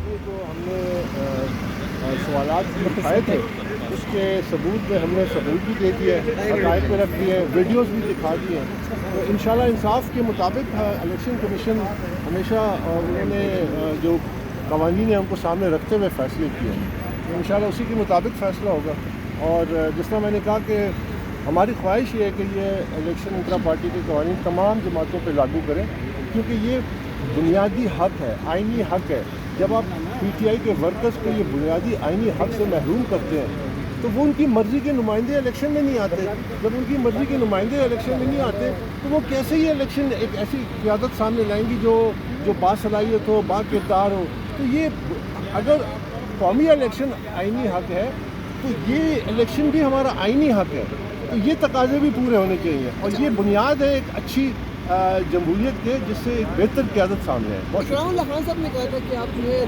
یہ جو ہم نے سوالات اٹھائے تھے اس کے ثبوت میں ہم نے ثبوت بھی دے دیے، حقائق میں رکھ دیے، ویڈیوز بھی دکھا دیے. تو انشاءاللہ انصاف کے مطابق الیکشن کمیشن ہمیشہ انہوں نے جو قوانین ہیں ان کو سامنے رکھتے ہوئے فیصلے کیے ہیں. تو انشاءاللہ اسی کے مطابق فیصلہ ہوگا. اور جس طرح میں نے کہا کہ ہماری خواہش یہ ہے کہ یہ الیکشن انٹرا پارٹی کے قوانین تمام جماعتوں پہ لاگو کریں، کیونکہ یہ بنیادی حق ہے، آئینی حق ہے. جب آپ پی ٹی آئی کے ورکرز کو یہ بنیادی آئینی حق سے محروم کرتے ہیں تو وہ ان کی مرضی کے نمائندے الیکشن میں نہیں آتے. جب ان کی مرضی کے نمائندے الیکشن میں نہیں آتے تو وہ کیسے یہ الیکشن ایک ایسی قیادت سامنے لائیں گی جو باصلاحیت ہو، با کردار ہو. تو یہ اگر قومی الیکشن آئینی حق ہے تو یہ الیکشن بھی ہمارا آئینی حق ہے. تو یہ تقاضے بھی پورے ہونے چاہیے اور یہ بنیاد ہے ایک اچھی جمہوریت کے، جس سے ایک بہتر قیادت سامنے ہے. اکرام اللہ خان صاحب نے کہا تھا کہ آپ جو ہے